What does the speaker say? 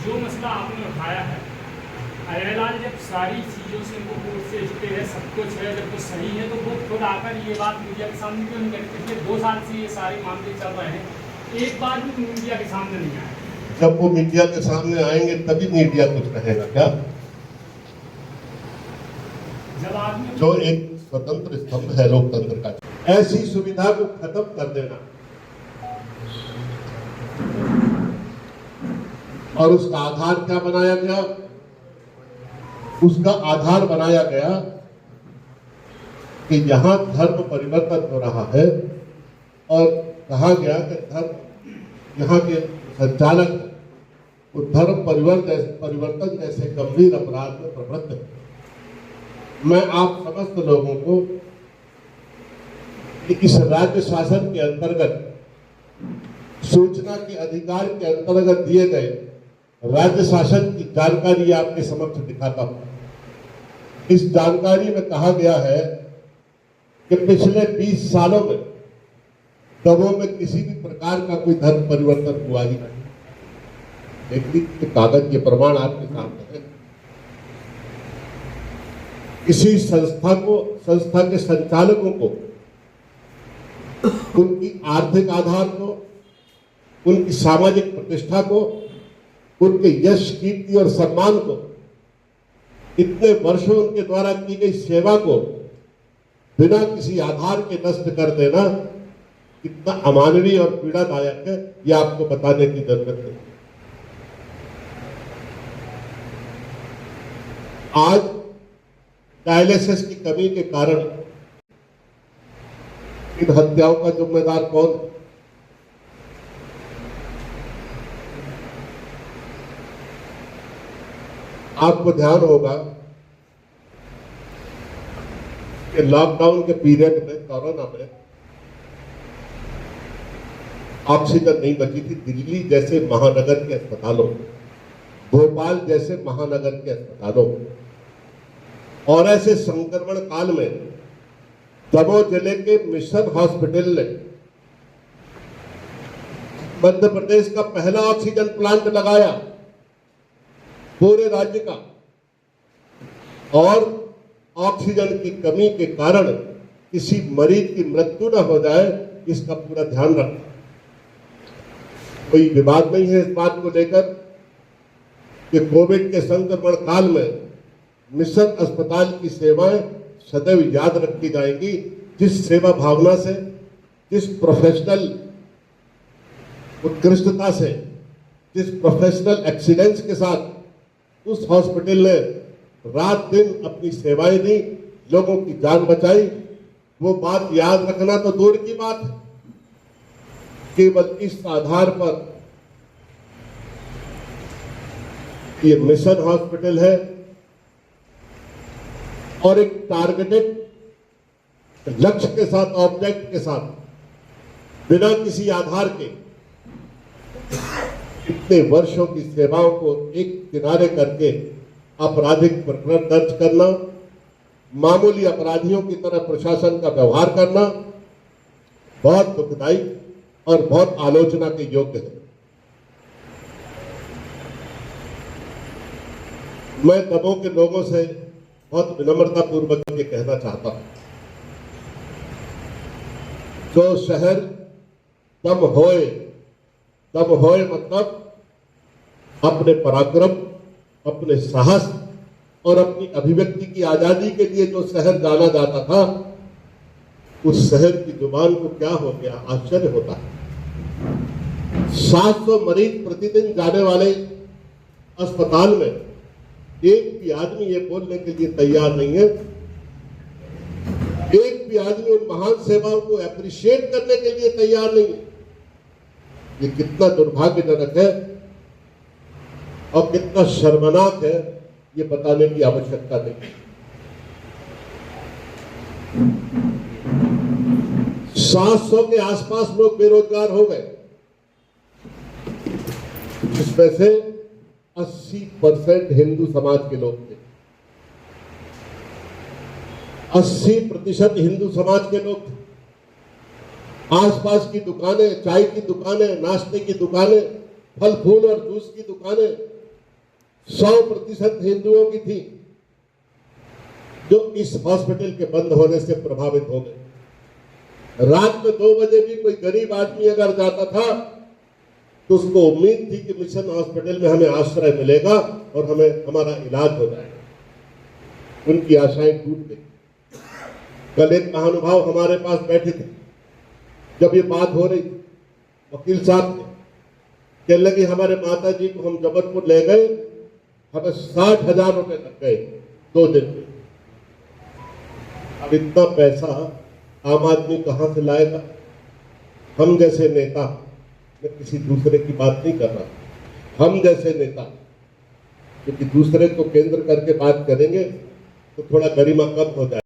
जो मसला आपने उठाया है, अयलाल जब सारी चीज़ों से वो कोर्ट से स्टे है, सब कुछ है, जब वो सही है तो वो खुद आकर ये बात मीडिया के सामने क्यों नहीं करते? पिछले 2 साल से ये सारे मामले चल रहे हैं, एक बार भी मीडिया के सामने नहीं आए। जब वो मीडिया के सामने आएंगे तभी मीडिया कुछ कहेगा क्या? जब आपने जो एक स्वतंत्र स्तंभ है लोकतंत्र का, ऐसी सुविधा को खत्म कर देना और उसका आधार क्या बनाया गया? उसका आधार बनाया गया कि यहां धर्म परिवर्तन हो रहा है और कहा गया कि धर्म यहाँ के संचालक वो धर्म परिवर्तन जैसे गंभीर अपराध में प्रवृत्त है। मैं आप समस्त लोगों को इस राज्य शासन के अंतर्गत सूचना के अधिकार के अंतर्गत दिए गए राज्य शासन की जानकारी आपके समक्ष दिखाता हूं। इस जानकारी में कहा गया है कि पिछले 20 सालों में दमोह में किसी भी प्रकार का कोई धर्म परिवर्तन हुआ ही नहीं। देखिए कागज के प्रमाण आपके सामने है। किसी संस्था के संचालकों को उनकी आर्थिक आधार को, उनकी सामाजिक प्रतिष्ठा को, उनके यश, कीर्ति और सम्मान को, इतने वर्षों उनके द्वारा की गई सेवा को बिना किसी आधार के नष्ट कर देना कितना अमानवीय और पीड़ादायक है, यह आपको बताने की जरूरत है। आज डायलिसिस की कमी के कारण इन हत्याओं का जिम्मेदार कौन है? आपको ध्यान होगा कि लॉकडाउन के पीरियड में, कोरोना में ऑक्सीजन नहीं बची थी। दिल्ली जैसे महानगर के अस्पतालों, भोपाल जैसे महानगर के अस्पतालों और ऐसे संक्रमण काल में दमोह जिले के मिशन हॉस्पिटल ने मध्य प्रदेश का पहला ऑक्सीजन प्लांट लगाया पूरे राज्य का, और ऑक्सीजन की कमी के कारण किसी मरीज की मृत्यु न हो जाए इसका पूरा ध्यान रखा। कोई विवाद नहीं है इस बात को लेकर कि कोविड के संक्रमण काल में मिशन अस्पताल की सेवाएं सदैव याद रखी जाएंगी। जिस सेवा भावना से, जिस प्रोफेशनल उत्कृष्टता से, जिस प्रोफेशनल एक्सीलेंस के साथ उस हॉस्पिटल ने रात दिन अपनी सेवाएं दी, लोगों की जान बचाई, वो बात याद रखना तो दूर की बात है। केवल इस आधार पर ये मिशन हॉस्पिटल है और एक टारगेटेड लक्ष्य के साथ, ऑब्जेक्ट के साथ, बिना किसी आधार के इतने वर्षों की सेवाओं को एक किनारे करके आपराधिक प्रकरण दर्ज करना, मामूली अपराधियों की तरह प्रशासन का व्यवहार करना बहुत दुखदायी और बहुत आलोचना के योग्य है। मैं दमोह के लोगों से बहुत विनम्रता पूर्वक ये कहना चाहता हूं, जो शहर दम होए मतलब अपने पराक्रम, अपने साहस और अपनी अभिव्यक्ति की आजादी के लिए जो शहर जाना जाता था, उस शहर की जुबान को क्या हो गया, आश्चर्य होता है। 700 मरीज प्रतिदिन जाने वाले अस्पताल में एक भी आदमी ये बोलने के लिए तैयार नहीं है, एक भी आदमी उन महान सेवाओं को एप्रिशिएट करने के लिए तैयार नहीं है। ये कितना दुर्भाग्यजनक है और कितना शर्मनाक है, ये बताने की आवश्यकता नहीं। 700 के आसपास लोग बेरोजगार हो गए, जिसमें से 80% हिंदू समाज के लोग थे। 80% हिंदू समाज के लोग थे। आसपास की दुकानें, चाय की दुकानें, नाश्ते की दुकानें, फल फूल और जूस की दुकानें 100% हिंदुओं की थी, जो इस हॉस्पिटल के बंद होने से प्रभावित हो गए। रात में 2 बजे भी कोई गरीब आदमी अगर जाता था तो उसको उम्मीद थी कि मिशन हॉस्पिटल में हमें आश्रय मिलेगा और हमें हमारा इलाज हो जाएगा। उनकी आशाएं टूट गई। कल एक महानुभाव हमारे पास बैठे थे, जब ये बात हो रही थी, वकील साहब थे, कहने लगे हमारे माता जी को हम जबलपुर ले गए, हमें 60,000 रुपए लग गए 2 दिन में। अब इतना पैसा आम आदमी कहां से लाएगा? हम जैसे नेता, मैं किसी दूसरे की बात नहीं कर रहा, हम जैसे नेता क्योंकि दूसरे को केंद्र करके बात करेंगे तो थोड़ा गरिमा कम हो जाए।